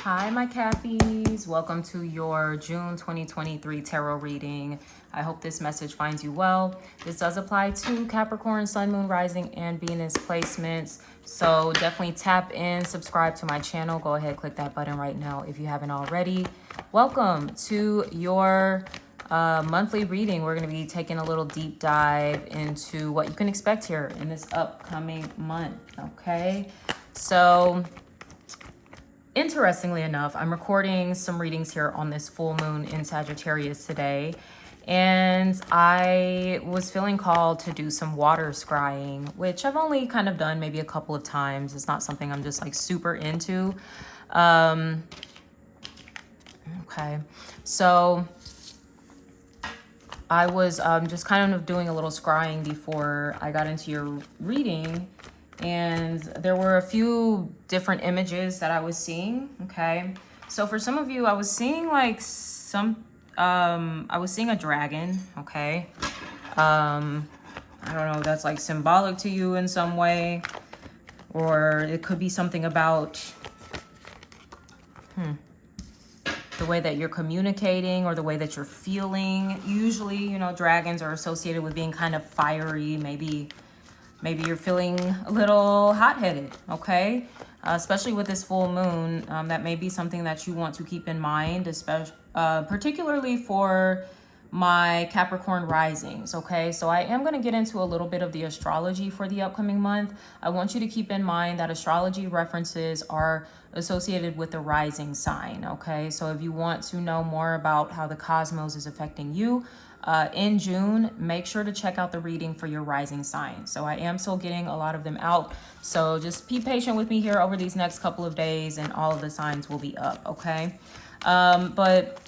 Hi, my Cappies. Welcome to your June 2023 tarot reading. I hope this message finds you well. This does apply to Capricorn, Sun, Moon, Rising, and Venus placements. So definitely tap in, subscribe to my channel. Go ahead, click that button right now if you haven't already. Welcome to your monthly reading. We're going to be taking a little deep dive into what you can expect here in this upcoming month. Okay, so interestingly enough, I'm recording some readings here on this full moon in Sagittarius today, and I was feeling called to do some water scrying, which I've only kind of done maybe a couple of times. It's not something I'm just like super into. Okay, so I was just kind of doing a little scrying before I got into your reading, and there were a few different images that I was seeing. Okay, so for some of you, I was seeing like I was seeing a dragon. Okay, I don't know if that's like symbolic to you in some way, or it could be something about the way that you're communicating or the way that you're feeling. Usually, you know, dragons are associated with being kind of fiery. Maybe you're feeling a little hot-headed, okay? Especially with this full moon, that may be something that you want to keep in mind, especially, particularly for my Capricorn risings, okay? So I am going to get into a little bit of the astrology for the upcoming month. I want you to keep in mind that astrology references are associated with the rising sign, okay? So if you want to know more about how the cosmos is affecting you, in June, make sure to check out the reading for your rising sign. So I am still getting a lot of them out. So just be patient with me here over these next couple of days and all of the signs will be up, okay? But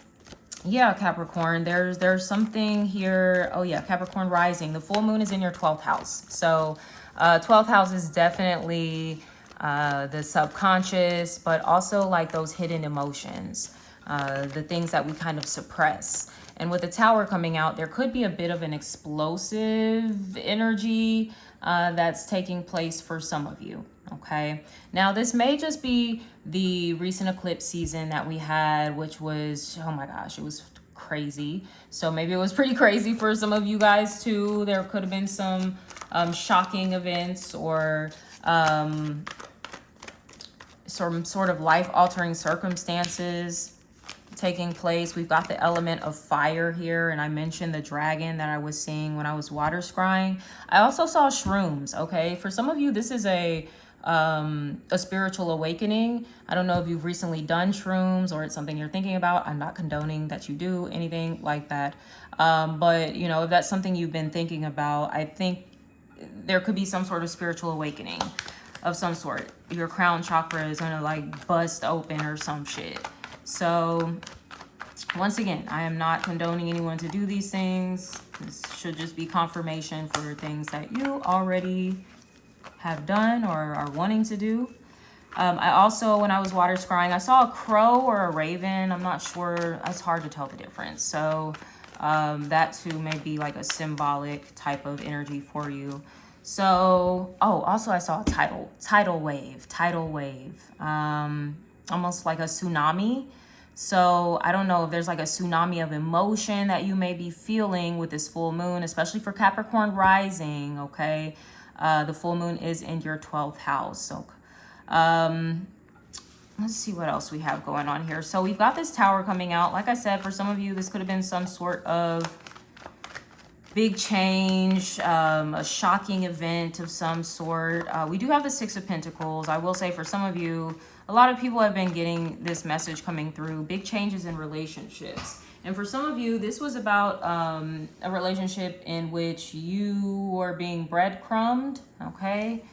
yeah, Capricorn, there's something here. Oh yeah, Capricorn rising. The full moon is in your 12th house. So 12th house is definitely the subconscious, but also like those hidden emotions, the things that we kind of suppress. And with the tower coming out, there could be a bit of an explosive energy that's taking place for some of you. Okay, now this may just be the recent eclipse season that we had, which was, oh my gosh, it was crazy. So maybe it was pretty crazy for some of you guys too. There could have been some shocking events or some sort of life-altering circumstances taking place. We've got the element of fire here, and I mentioned the dragon that I was seeing when I was water scrying. I also saw shrooms. Okay, for some of you, this is a spiritual awakening. I don't know if you've recently done shrooms or it's something you're thinking about. I'm not condoning that you do anything like that, but you know, if that's something you've been thinking about, I think there could be some sort of spiritual awakening of some sort. Your crown chakra is gonna like bust open or some shit. So once again, I am not condoning anyone to do these things. This should just be confirmation for things that you already have done or are wanting to do. I also, when I was water scrying, I saw a crow or a raven. I'm not sure. It's hard to tell the difference. So that too may be like a symbolic type of energy for you. So, oh, also I saw a tidal wave, almost like a tsunami. So I don't know if there's like a tsunami of emotion that you may be feeling with this full moon, especially for Capricorn rising, okay? The full moon is in your 12th house. So let's see what else we have going on here. So we've got this tower coming out. Like I said, for some of you, this could have been some sort of big change, a shocking event of some sort. We do have the Six of Pentacles. I will say for some of you, a lot of people have been getting this message coming through, big changes in relationships. And for some of you, this was about a relationship in which you were being breadcrumbed, okay?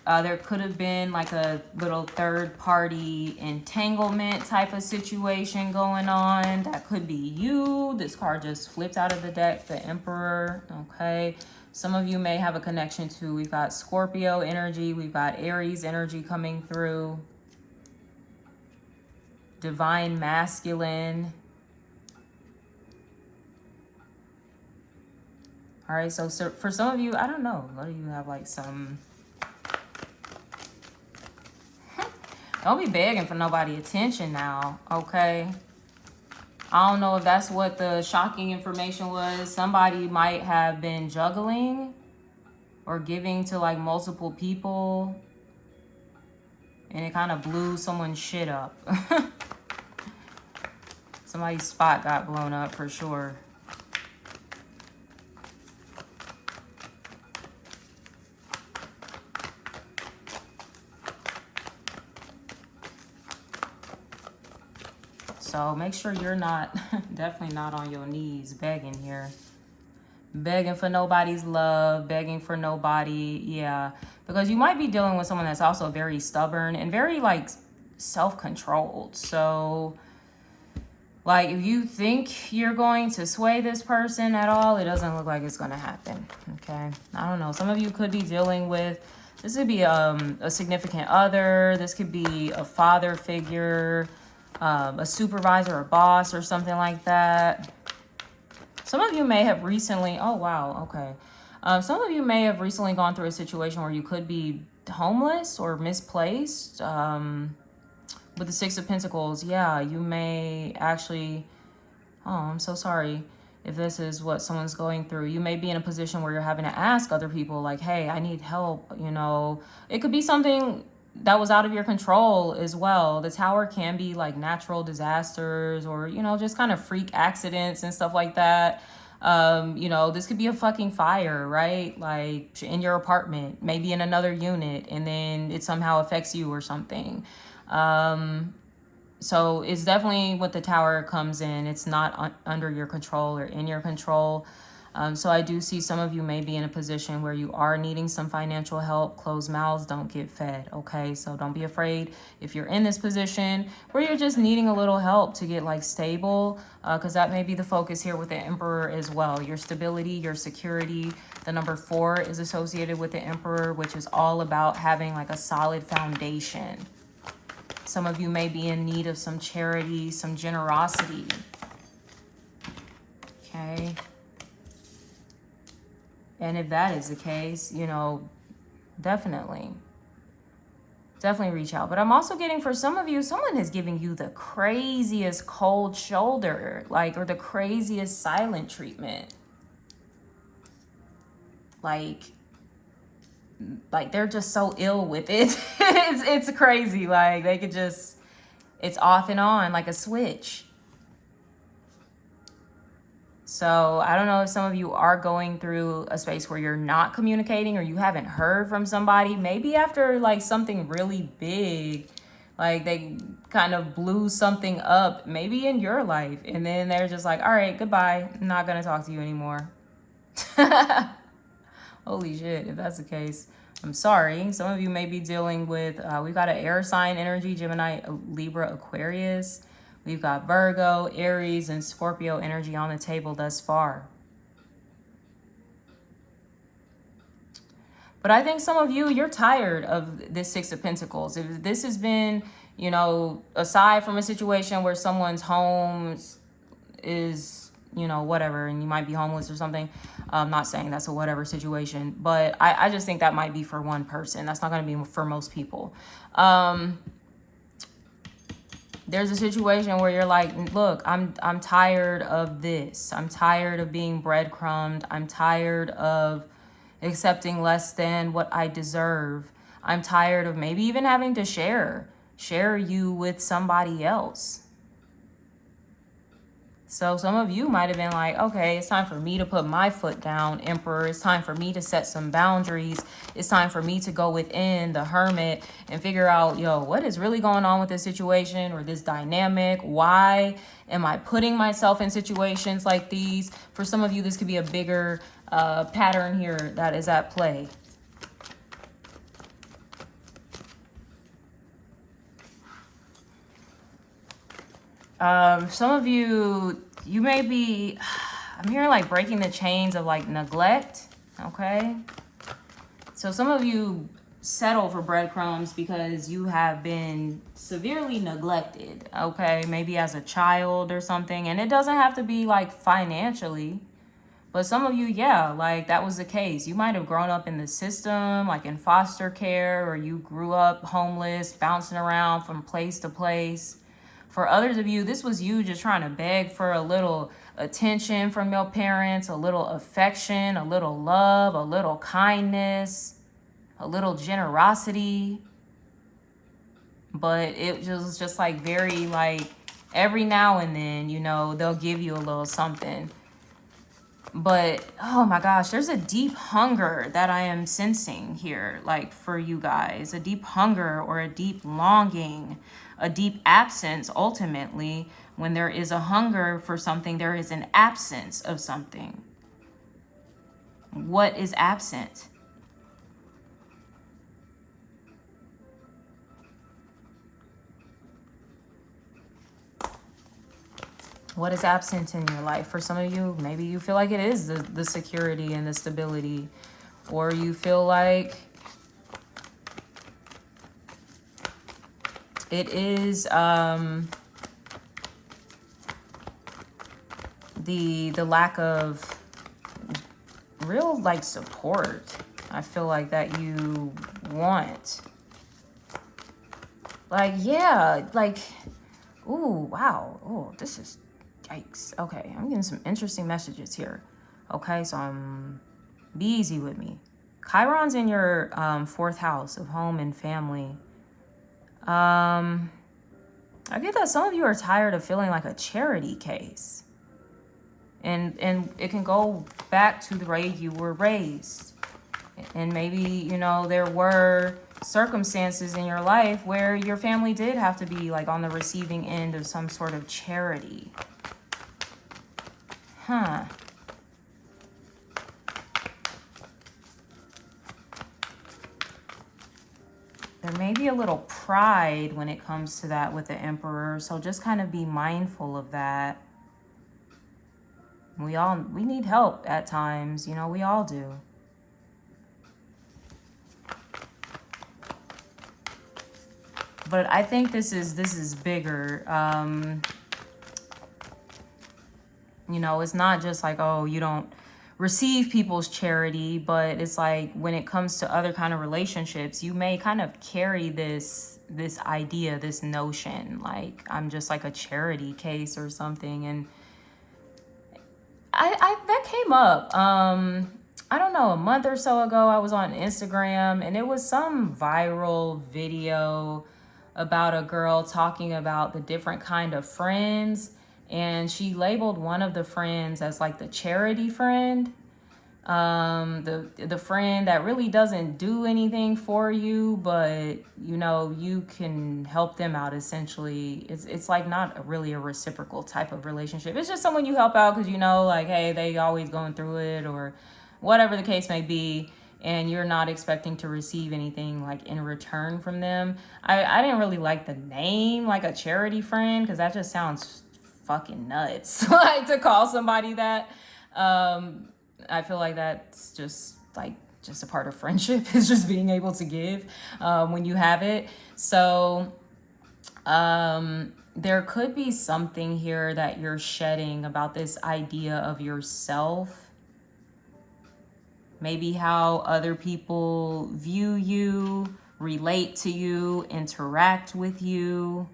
There could have been like a little third-party entanglement type of situation going on. That could be you. This card just flipped out of the deck, the Emperor, okay? Some of you may have a connection to, we've got Scorpio energy, we've got Aries energy coming through, divine masculine. All right, so for some of you, I don't know, what do you have, like some Don't be begging for nobody attention now, okay? I don't know if that's what the shocking information was. Somebody might have been juggling or giving to like multiple people, and it kind of blew someone's shit up. Somebody's spot got blown up for sure. So make sure you're not, definitely not on your knees begging here. Begging for nobody's love, begging for nobody, yeah. Because you might be dealing with someone that's also very stubborn and very like self-controlled. So like if you think you're going to sway this person at all, it doesn't look like it's going to happen, okay? I don't know. Some of you could be dealing with, this could be a significant other. This could be a father figure, a supervisor, a boss, or something like that. Some of you may have recently, oh wow, okay. Some of you may have recently gone through a situation where you could be homeless or misplaced. With the Six of Pentacles, yeah, you may actually, oh, I'm so sorry if this is what someone's going through. You may be in a position where you're having to ask other people like, hey, I need help, you know. It could be something that was out of your control as well. The Tower can be like natural disasters or, you know, just kind of freak accidents and stuff like that. You know, this could be a fucking fire, right? Like in your apartment, maybe in another unit, and then it somehow affects you or something. So it's definitely what the Tower comes in. It's not under your control or in your control. So I do see some of you may be in a position where you are needing some financial help. Closed mouths don't get fed, okay? So don't be afraid if you're in this position where you're just needing a little help to get like stable, because that may be the focus here with the Emperor as well. Your stability, your security. The number 4 is associated with the Emperor, which is all about having like a solid foundation. Some of you may be in need of some charity, some generosity, okay? And if that is the case, you know, definitely reach out. But I'm also getting for some of you, someone is giving you the craziest cold shoulder, like, or the craziest silent treatment. Like they're just so ill with it. it's crazy. Like they could just, it's off and on like a switch. So I don't know if some of you are going through a space where you're not communicating or you haven't heard from somebody. Maybe after like something really big, like they kind of blew something up, maybe in your life. And then they're just like, all right, goodbye. I'm not going to talk to you anymore. Holy shit, if that's the case, I'm sorry. Some of you may be dealing with, we've got an air sign energy, Gemini, Libra, Aquarius. We've got Virgo, Aries, and Scorpio energy on the table thus far. But I think some of you, you're tired of this Six of Pentacles. If this has been, you know, aside from a situation where someone's home is, you know, whatever, and you might be homeless or something. I'm not saying that's a whatever situation, but I just think that might be for one person. That's not going to be for most people. There's a situation where you're like, look, I'm tired of this. I'm tired of being breadcrumbed. I'm tired of accepting less than what I deserve. I'm tired of maybe even having to share you with somebody else. So some of you might have been like, okay, it's time for me to put my foot down, Emperor. It's time for me to set some boundaries. It's time for me to go within, the Hermit, and figure out, yo, what is really going on with this situation or this dynamic? Why am I putting myself in situations like these? For some of you, this could be a bigger pattern here that is at play. Some of you may be, I'm hearing like breaking the chains of like neglect, okay? So some of you settle for breadcrumbs because you have been severely neglected, okay? Maybe as a child or something. And it doesn't have to be like financially, But some of you, yeah, like that was the case. You might have grown up in the system, like in foster care, or you grew up homeless, bouncing around from place to place. For others of you, this was you just trying to beg for a little attention from your parents, a little affection, a little love, a little kindness, a little generosity. But it was just like very like every now and then, you know, they'll give you a little something. But oh my gosh, there's a deep hunger that I am sensing here, like for you guys, a deep hunger or a deep longing, a deep absence. Ultimately, when there is a hunger for something, there is an absence of something. What is absent? What is absent in your life? For some of you, maybe you feel like it is the security and the stability, or you feel like it is the lack of real like support. I feel like that you want. Like, yeah, like, ooh, wow. Oh, this is yikes. Okay, I'm getting some interesting messages here. Okay, so be easy with me. Chiron's in your 4th house of home and family. I get that some of you are tired of feeling like a charity case. And it can go back to the way you were raised. And maybe, you know, there were circumstances in your life where your family did have to be like on the receiving end of some sort of charity. Huh. There may be a little pride when it comes to that with the Emperor, so just kind of be mindful of that. We need help at times, you know, we all do. But I think this is bigger. You know, it's not just like, oh, you don't receive people's charity, but it's like when it comes to other kind of relationships, you may kind of carry this idea, this notion, like I'm just like a charity case or something. And I that came up. I don't know, a month or so ago, I was on Instagram and it was some viral video about a girl talking about the different kind of friends, and she labeled one of the friends as like the charity friend, the friend that really doesn't do anything for you, but you know you can help them out. Essentially, it's like not really a reciprocal type of relationship. It's just someone you help out because you know, like, hey, they always going through it or whatever the case may be, and you're not expecting to receive anything like in return from them. I didn't really like the name, like a charity friend, because that just sounds fucking nuts. Like to call somebody that. I feel like that's just like just a part of friendship is just being able to give when you have it. So there could be something here that you're shedding about this idea of yourself. Maybe how other people view you, relate to you, interact with you.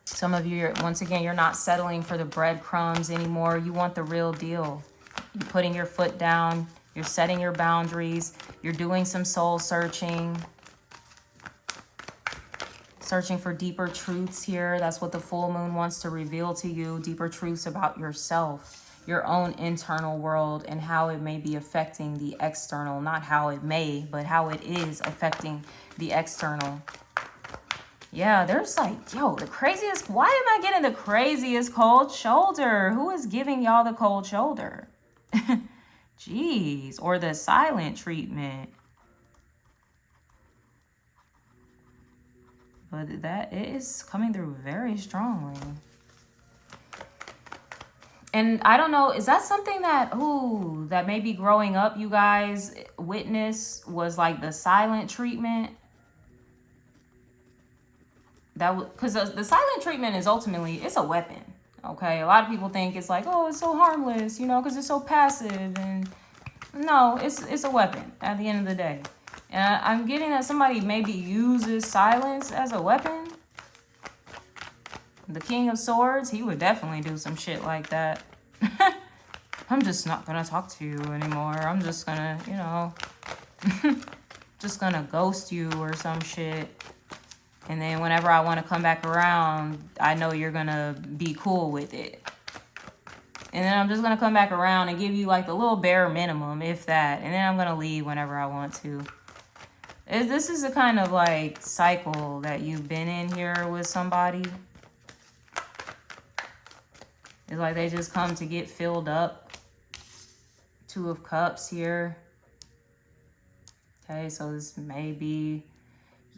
Some of you, once again, you're not settling for the breadcrumbs anymore. You want the real deal. You're putting your foot down. You're setting your boundaries. You're doing some soul searching. Searching for deeper truths here. That's what the full moon wants to reveal to you. Deeper truths about yourself, your own internal world, and how it may be affecting the external. Not how it may, but how it is affecting the external. Yeah, there's like, yo, the craziest. Why am I getting the craziest cold shoulder? Who is giving y'all the cold shoulder? Jeez, or the silent treatment. But that it is coming through very strongly. And I don't know, is that something that, that maybe growing up you guys witnessed was like the silent treatment? because the silent treatment is ultimately, it's a weapon. Okay, a lot of people think it's like, oh, it's so harmless, you know, because it's so passive, and no, it's a weapon at the end of the day. And I'm getting that somebody maybe uses silence as a weapon. The King of Swords, he would definitely do some shit like that. I'm just not gonna talk to you anymore. I'm just gonna, you know, just gonna ghost you or some shit. And then whenever I want to come back around, I know you're gonna be cool with it. And then I'm just gonna come back around and give you like the little bare minimum, if that. And then I'm gonna leave whenever I want to. This is a kind of like cycle that you've been in here with somebody. It's like they just come to get filled up. Two of Cups here. Okay, so this may be,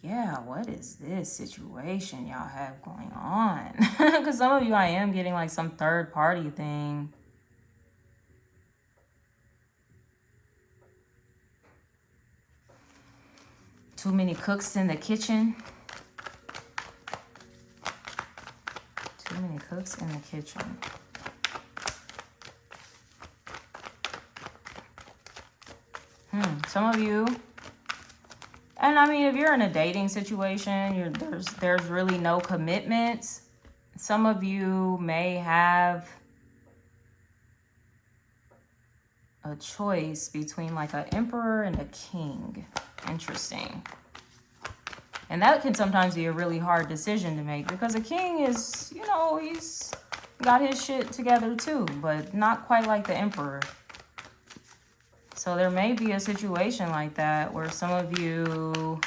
yeah, what is this situation y'all have going on? Because some of you, I am getting like some third party thing. Too many cooks in the kitchen. Too many cooks in the kitchen. Some of you, and I mean, if you're in a dating situation, there's really no commitment. Some of you may have a choice between like an emperor and a king. Interesting. And that can sometimes be a really hard decision to make, because a king is, you know, he's got his shit together too, but not quite like the emperor. So there may be a situation like that where some of you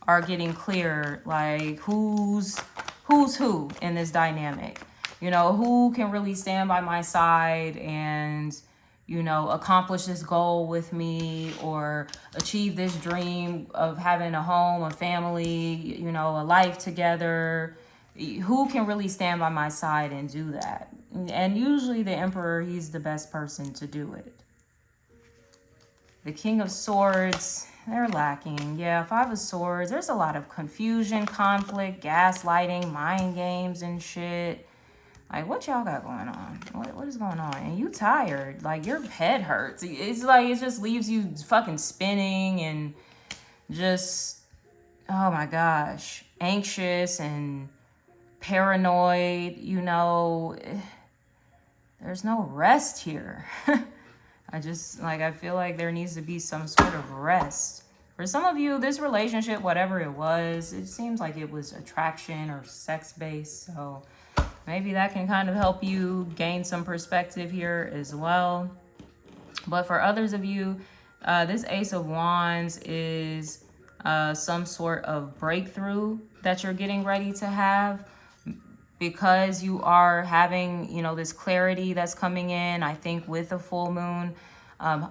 are getting clear, like who's who in this dynamic. You know, who can really stand by my side and, you know, accomplish this goal with me, or achieve this dream of having a home, a family, you know, a life together. Who can really stand by my side and do that? And usually the emperor, he's the best person to do it. The King of Swords, they're lacking. Yeah, Five of Swords, there's a lot of confusion, conflict, gaslighting, mind games and shit. Like, what y'all got going on? What is going on? And you tired. Like, your head hurts. It's like, it just leaves you fucking spinning and just, oh my gosh, anxious and paranoid. You know, there's no rest here. I feel like there needs to be some sort of rest. For some of you, this relationship, whatever it was, it seems like it was attraction or sex-based. So maybe that can kind of help you gain some perspective here as well. But for others of you, this Ace of Wands is some sort of breakthrough that you're getting ready to have. Because you are having, you know, this clarity that's coming in, I think with the full moon,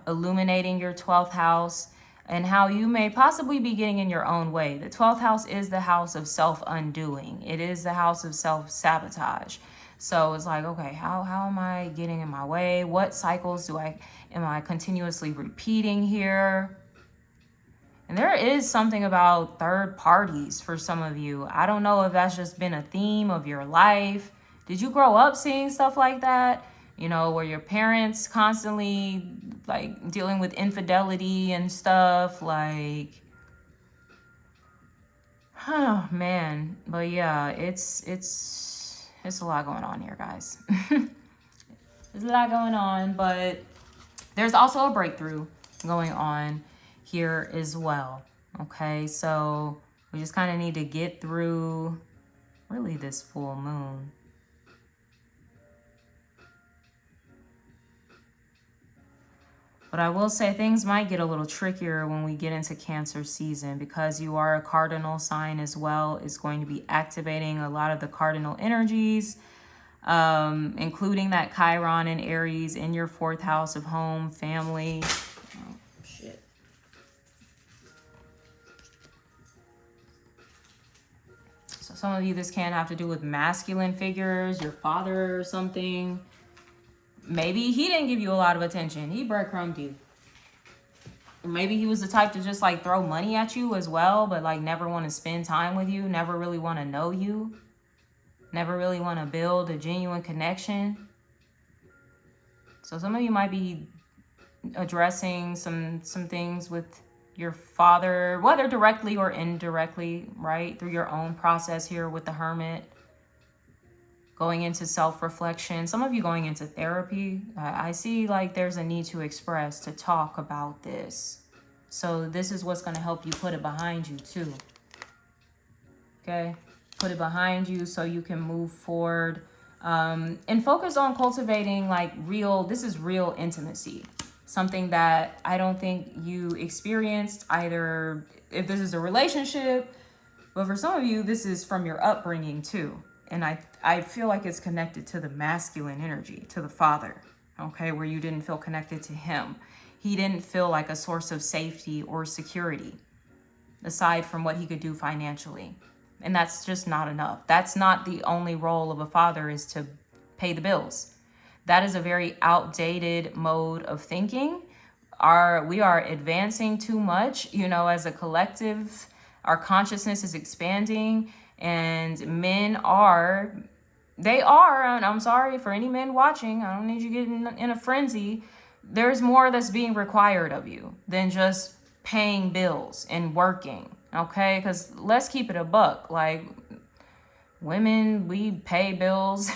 illuminating your 12th house, and how you may possibly be getting in your own way. The 12th house is the house of self-undoing. It is the house of self-sabotage. So it's like, okay, how am I getting in my way? What cycles am I continuously repeating here? And there is something about third parties for some of you. I don't know if that's just been a theme of your life. Did you grow up seeing stuff like that? You know, where your parents constantly like dealing with infidelity and stuff, like, oh man. But yeah, it's a lot going on here, guys. There's a lot going on, but there's also a breakthrough going on here as well. Okay, so we just kind of need to get through really this full moon. But I will say things might get a little trickier when we get into Cancer season, because you are a cardinal sign as well. It's going to be activating a lot of the cardinal energies, including that Chiron in Aries in your 4th house of home, family. Oh, shit. So some of you, this can have to do with masculine figures, your father or something. Maybe he didn't give you a lot of attention. He breadcrumbed you. Maybe he was the type to just like throw money at you as well, but like never want to spend time with you, never really want to know you, never really want to build a genuine connection. So some of you might be addressing some things with your father, whether directly or indirectly, right? Through your own process here with the Hermit. Going into self-reflection. Some of you going into therapy. I see like there's a need to express, to talk about this. So this is what's going to help you put it behind you too. Okay? Put it behind you so you can move forward. And focus on cultivating like this is real intimacy. Something that I don't think you experienced either if this is a relationship, but for some of you, this is from your upbringing too. And I feel like it's connected to the masculine energy, to the father, okay, where you didn't feel connected to him. He didn't feel like a source of safety or security, aside from what he could do financially. And that's just not enough. That's not the only role of a father, is to pay the bills. That is a very outdated mode of thinking. We are advancing too much, as a collective. Our consciousness is expanding, and men are, and I'm sorry for any men watching, I don't need you getting in a frenzy. There's more that's being required of you than just paying bills and working, okay? Because let's keep it a buck. Like, women, we pay bills,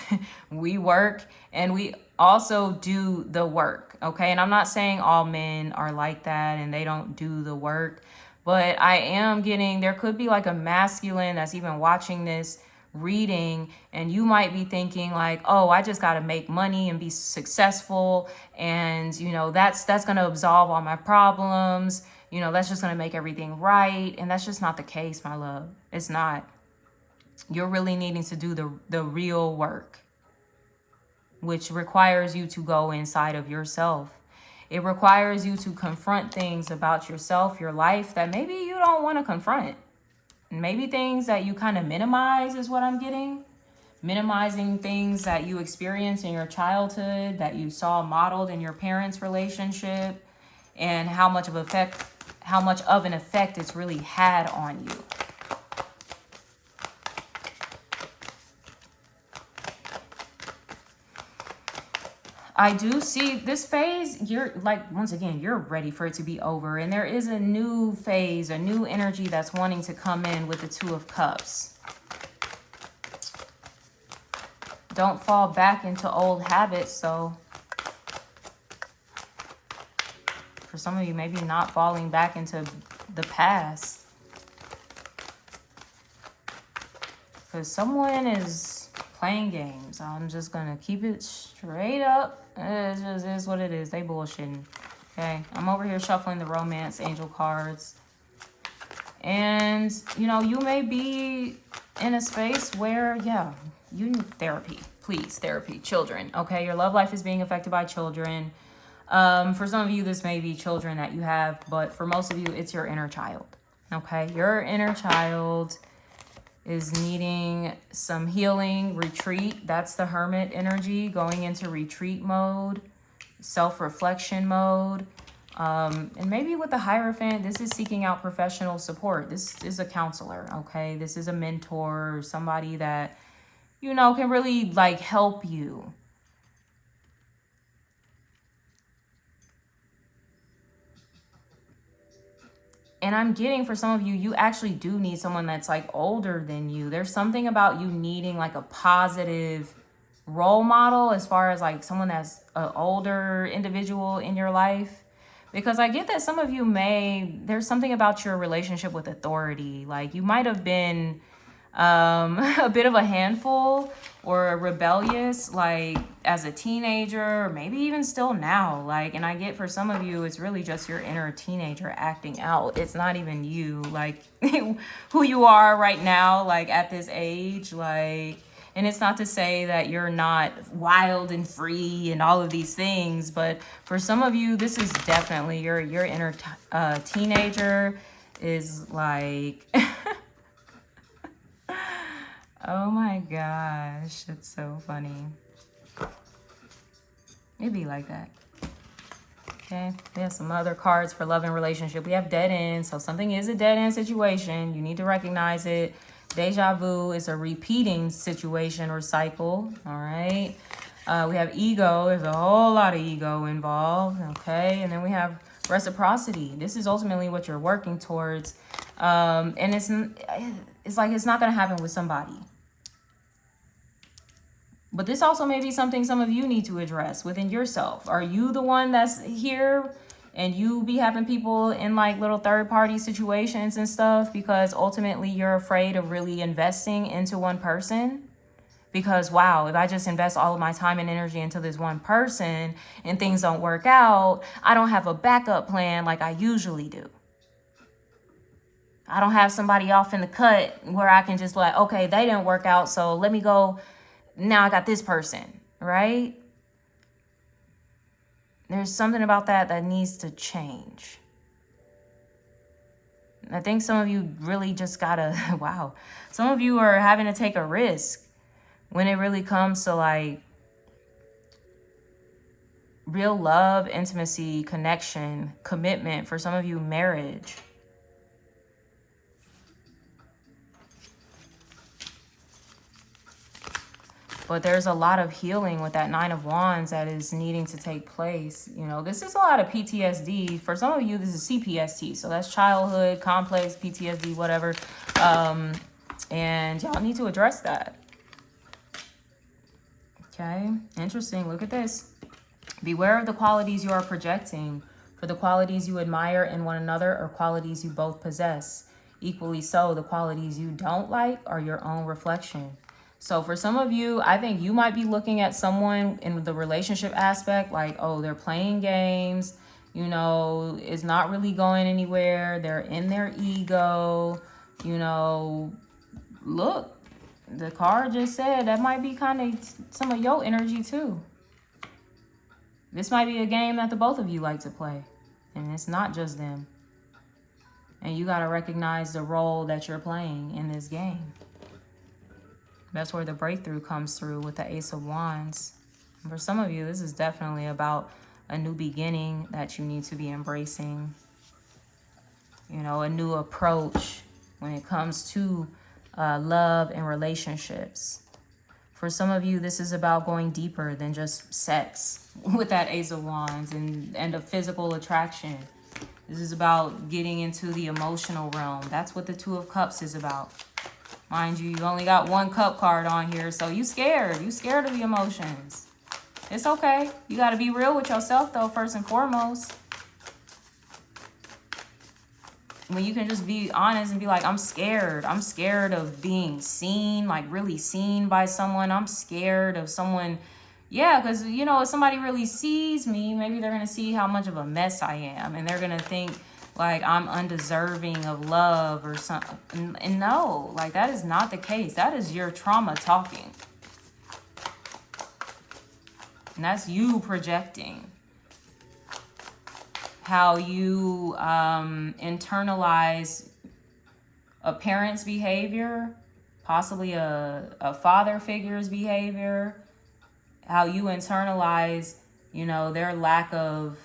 we work, and we also do the work, okay? And I'm not saying all men are like that and they don't do the work, but I am getting, there could be like a masculine that's even watching this reading, and you might be thinking like, oh, I just got to make money and be successful, and that's going to absolve all my problems, that's just going to make everything right. And that's just not the case, my love. It's not. You're really needing to do the real work, which requires you to go inside of yourself. It requires you to confront things about yourself, your life, that maybe you don't want to confront. Maybe things that you kind of minimize is what I'm getting. Minimizing things that you experienced in your childhood, that you saw modeled in your parents' relationship, and how much of an effect it's really had on you. I do see this phase, you're like, once again, you're ready for it to be over. And there is a new phase, a new energy that's wanting to come in with the Two of Cups. Don't fall back into old habits. So for some of you, maybe not falling back into the past. Because someone is playing games. I'm just going to keep it straight up. It just is what it is. They bullshitting. Okay. I'm over here shuffling the romance angel cards. And, you may be in a space where, you need therapy. Please, therapy. Children. Okay. Your love life is being affected by children. For some of you, this may be children that you have, but for most of you, it's your inner child. Okay. Your inner child is needing some healing, retreat. That's the Hermit energy, going into retreat mode, self-reflection mode. And maybe with the Hierophant, this is seeking out professional support. This is a counselor, okay? This is a mentor, somebody that, can really like help you. And I'm getting, for some of you, you actually do need someone that's like older than you. There's something about you needing like a positive role model, as far as like someone that's an older individual in your life. Because I get that some of you there's something about your relationship with authority. Like you might have been a bit of a handful or rebellious, like as a teenager, or maybe even still now. Like, and I get for some of you, it's really just your inner teenager acting out. It's not even you, like who you are right now, like at this age, like, and it's not to say that you're not wild and free and all of these things, but for some of you, this is definitely your inner teenager is like, oh my gosh, it's so funny. It'd be like that. Okay, we have some other cards for love and relationship. We have dead end, so something is a dead end situation. You need to recognize it. Deja vu is a repeating situation or cycle. All right. We have ego. There's a whole lot of ego involved. Okay, and then we have reciprocity. This is ultimately what you're working towards, and it's like it's not going to happen with somebody. But this also may be something some of you need to address within yourself. Are you the one that's here and you be having people in like little third party situations and stuff because ultimately you're afraid of really investing into one person? Because, wow, if I just invest all of my time and energy into this one person and things don't work out, I don't have a backup plan like I usually do. I don't have somebody off in the cut where I can just like, okay, they didn't work out, so let me go. Now I got this person, right? There's something about that needs to change. I think some of you really just gotta, wow. Some of you are having to take a risk when it really comes to like real love, intimacy, connection, commitment. For some of you, marriage. But there's a lot of healing with that Nine of Wands that is needing to take place. You know, this is a lot of PTSD. For some of you, this is CPST. So that's childhood, complex, PTSD, whatever. And y'all need to address that. Okay, interesting. Look at this. Beware of the qualities you are projecting. For the qualities you admire in one another are qualities you both possess. Equally so, the qualities you don't like are your own reflection. So for some of you, I think you might be looking at someone in the relationship aspect like, oh, they're playing games, you know, it's not really going anywhere. They're in their ego, you know. Look, the card just said that might be kind of some of your energy too. This might be a game that the both of you like to play, and it's not just them. And you got to recognize the role that you're playing in this game. That's where the breakthrough comes through with the Ace of Wands. And for some of you, this is definitely about a new beginning that you need to be embracing. You know, a new approach when it comes to love and relationships. For some of you, this is about going deeper than just sex with that Ace of Wands and a physical attraction. This is about getting into the emotional realm. That's what the Two of Cups is about. Mind you, you only got one cup card on here, so you scared. You scared of the emotions. It's okay. You got to be real with yourself, though, first and foremost. When you can just be honest and be like, I'm scared. I'm scared of being seen, like really seen by someone. I'm scared of someone. Yeah, because, you know, if somebody really sees me, maybe they're going to see how much of a mess I am. And they're going to think like I'm undeserving of love or something. And no, like that is not the case. That is your trauma talking. And that's you projecting how you internalize a parent's behavior, possibly a father figure's behavior, how you internalize, you know, their lack of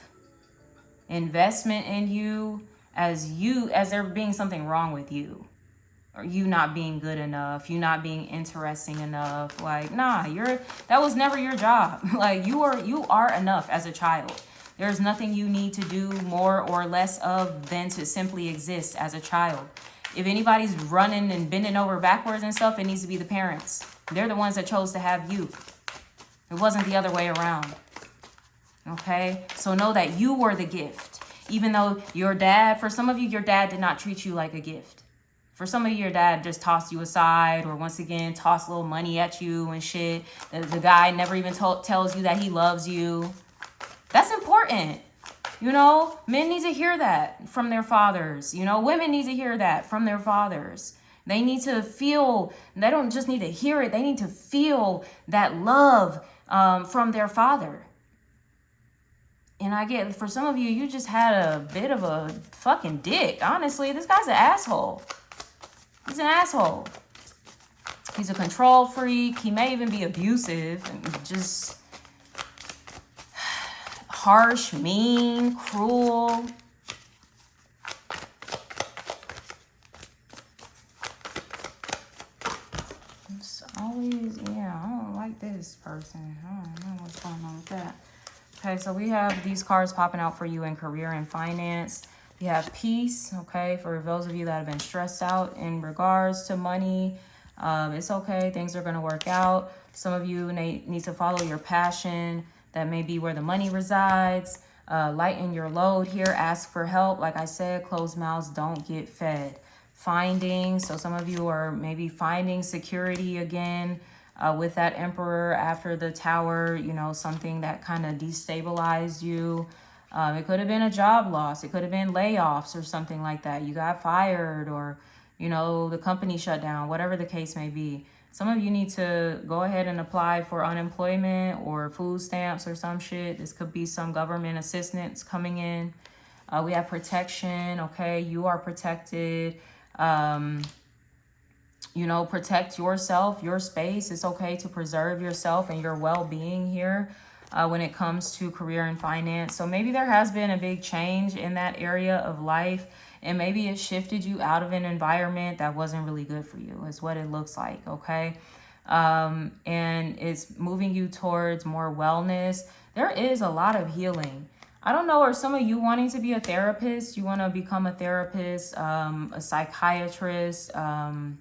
investment in you as there being something wrong with you, or you not being good enough, you not being interesting enough. Like, nah, that was never your job. Like you are enough as a child. There's nothing you need to do more or less of than to simply exist as a child. If anybody's running and bending over backwards and stuff, it needs to be the parents. They're the ones that chose to have you. It wasn't the other way around. Okay? So know that you were the gift. Even though your dad, for some of you, your dad did not treat you like a gift. For some of you, your dad just tossed you aside, or once again, tossed a little money at you and shit. The guy never even tells you that he loves you. That's important. You know, men need to hear that from their fathers. You know, women need to hear that from their fathers. They need to feel, they don't just need to hear it. They need to feel that love from their father. And I get, for some of you, you just had a bit of a fucking dick. Honestly, this guy's an asshole. He's an asshole. He's a control freak. He may even be abusive and just harsh, mean, cruel. It's always, yeah, I don't like this person. I don't know what's going on with that. Okay, so we have these cards popping out for you in career and finance. You have peace, okay, for those of you that have been stressed out in regards to money. It's okay. Things are going to work out. Some of you need to follow your passion. That may be where the money resides. Lighten your load here. Ask for help. Like I said, closed mouths don't get fed. Finding. So some of you are maybe finding security again with that Emperor after the Tower. You know, something that kind of destabilized you. It could have been a job loss. It could have been layoffs or something like that. You got fired, or, you know, the company shut down, whatever the case may be. Some of you need to go ahead and apply for unemployment or food stamps or some shit. This could be some government assistance coming in. We have protection, okay? You are protected. You know, protect yourself, your space. It's okay to preserve yourself and your well-being here. When it comes to career and finance. So maybe there has been a big change in that area of life, and maybe it shifted you out of an environment that wasn't really good for you, is what it looks like, okay? And it's moving you towards more wellness. There is a lot of healing. I don't know, are some of you wanting to be a therapist? You want to become a therapist, a psychiatrist, a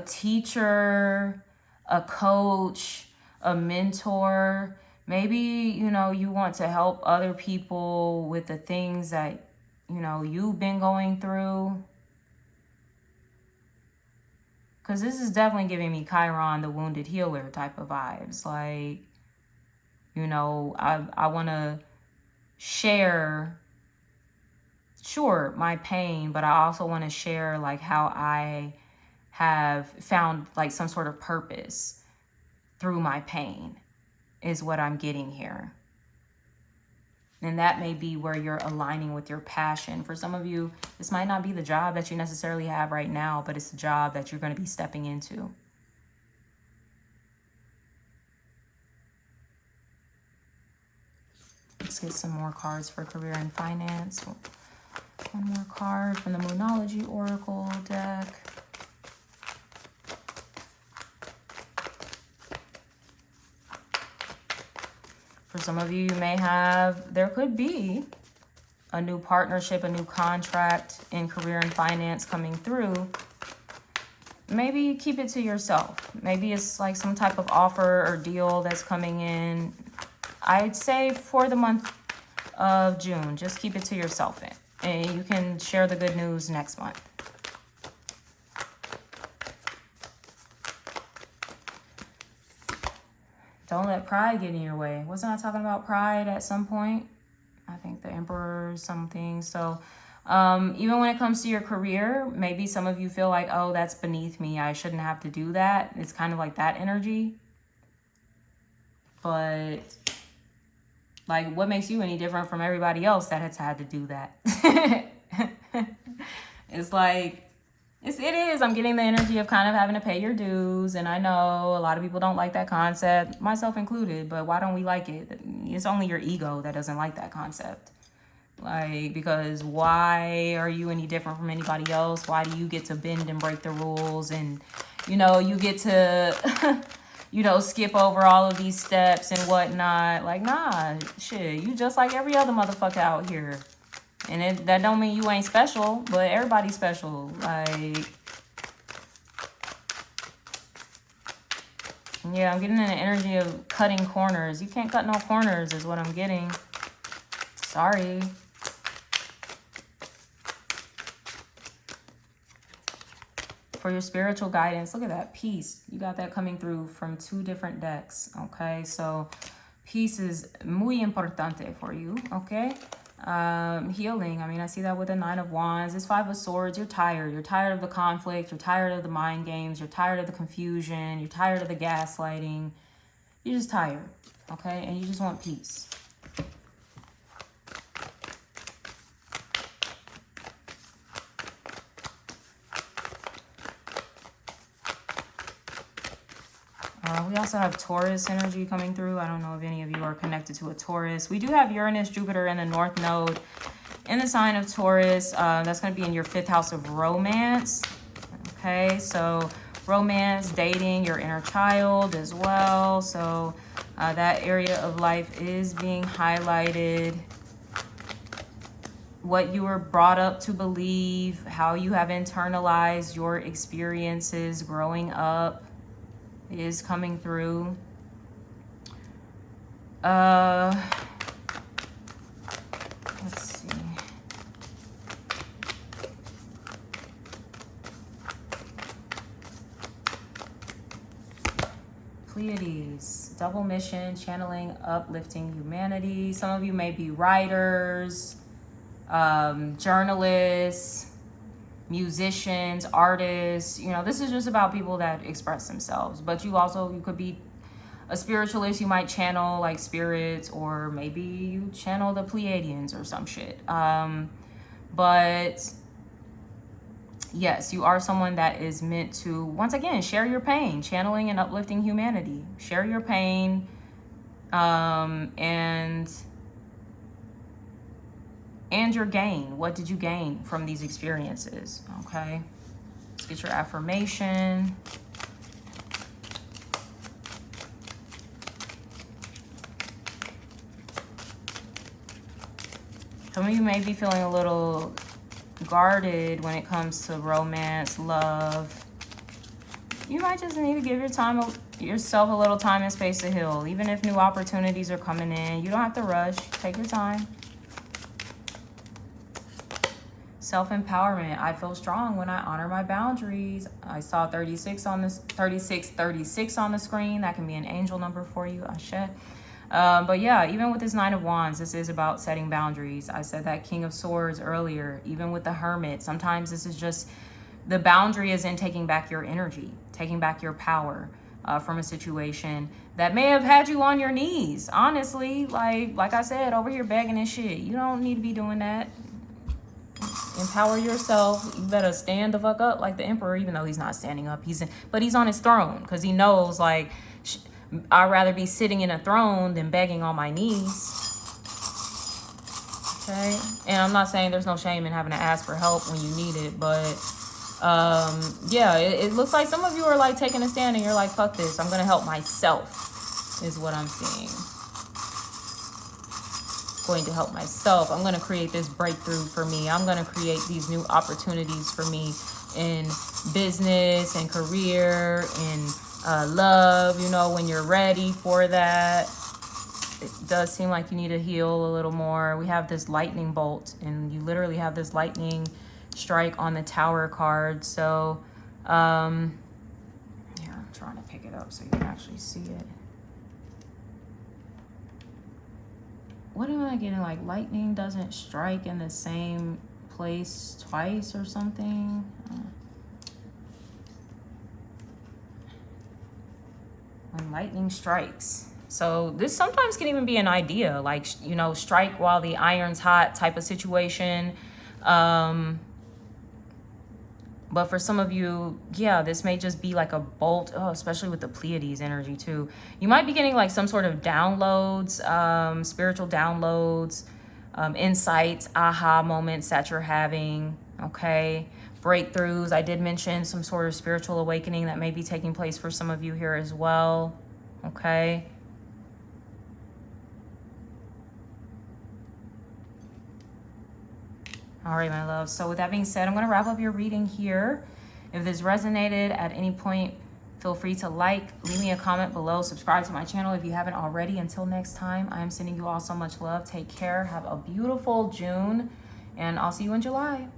teacher, a coach, a mentor. Maybe, you know, you want to help other people with the things that, you know, you've been going through. Because this is definitely giving me Chiron, the wounded healer type of vibes. Like, you know, I want to share, sure, my pain, but I also want to share like how I have found like some sort of purpose through my pain, is what I'm getting here. And that may be where you're aligning with your passion. For some of you, this might not be the job that you necessarily have right now, but it's the job that you're going to be stepping into. Let's get some more cards for career and finance. One more card from the Moonology Oracle deck. For some of you, you may have, there could be a new partnership, a new contract in career and finance coming through. Maybe keep it to yourself. Maybe it's like some type of offer or deal that's coming in. I'd say for the month of June, just keep it to yourself, and you can share the good news next month. Don't let pride get in your way. Wasn't I talking about pride at some point? I think the Emperor or something. So even when it comes to your career, maybe some of you feel like, oh, that's beneath me. I shouldn't have to do that. It's kind of like that energy. But like, what makes you any different from everybody else that has had to do that? It's like, it is. I'm getting the energy of kind of having to pay your dues. And I know a lot of people don't like that concept, myself included. But why don't we like it? It's only your ego that doesn't like that concept. Like, because why are you any different from anybody else? Why do you get to bend and break the rules? And, you know, you get to, you know, skip over all of these steps and whatnot. Like, nah, shit. You just like every other motherfucker out here. And that don't mean you ain't special, but everybody's special. Like, yeah, I'm getting an energy of cutting corners. You can't cut no corners is what I'm getting. Sorry. For your spiritual guidance, look at that, peace. You got that coming through from 2 different decks, okay? So peace is muy importante for you, okay? Healing, I mean, I see that with the 9 of Wands. This 5 of Swords, you're tired. You're tired of the conflict. You're tired of the mind games. You're tired of the confusion. You're tired of the gaslighting. You're just tired, okay? And you just want peace. All We also have Taurus energy coming through. I don't know if any of you are connected to a Taurus. We do have Uranus, Jupiter, and the North Node in the sign of Taurus. That's going to be in your 5th house of romance. Okay, so romance, dating, your inner child as well. So that area of life is being highlighted. What you were brought up to believe, how you have internalized your experiences growing up is coming through. Let's see. Pleiades, double mission, channeling, uplifting humanity. Some of you may be writers, journalists, musicians, artists. You know, this is just about people that express themselves. But you could be a spiritualist. You might channel like spirits, or maybe you channel the Pleiadians or some shit. But yes, you are someone that is meant to, once again, share your pain, channeling and uplifting humanity. Share your pain, and your gain. What did you gain from these experiences? Okay, let's get your affirmation. Some of you may be feeling a little guarded when it comes to romance, love. You might just need to give yourself a little time and space to heal. Even if new opportunities are coming in, you don't have to rush. Take your time. Self-empowerment. I feel strong when I honor my boundaries. I saw 36 on the screen. That can be an angel number for you. Ashe. But yeah, even with this 9 of Wands, this is about setting boundaries. I said that King of Swords earlier. Even with the Hermit, sometimes this is just, the boundary is in taking back your energy, taking back your power from a situation that may have had you on your knees. Honestly, like I said, over here begging and shit. You don't need to be doing that. Empower yourself. You better stand the fuck up like the Emperor, even though he's not standing up. But he's on his throne, because he knows, like, I'd rather be sitting in a throne than begging on my knees. Okay? And I'm not saying there's no shame in having to ask for help when you need it, but yeah, it looks like some of you are like taking a stand and you're like, fuck this, I'm gonna help myself, is what I'm seeing. Going to help myself. I'm going to create this breakthrough for me. I'm going to create these new opportunities for me in business and career and love. You know, when you're ready for that, it does seem like you need to heal a little more. We have this lightning bolt, and you literally have this lightning strike on the Tower card. So here, I'm trying to pick it up so you can actually see it. What am I getting? Like, lightning doesn't strike in the same place twice or something? When lightning strikes. So this sometimes can even be an idea, like, you know, strike while the iron's hot type of situation. But for some of you, yeah, this may just be like a bolt, especially with the Pleiades energy too. You might be getting like some sort of downloads, spiritual downloads, insights, aha moments that you're having, okay? Breakthroughs. I did mention some sort of spiritual awakening that may be taking place for some of you here as well, okay? All right, my love. So with that being said, I'm going to wrap up your reading here. If this resonated at any point, feel free to leave me a comment below, subscribe to my channel if you haven't already. Until next time, I am sending you all so much love. Take care. Have a beautiful June, and I'll see you in July.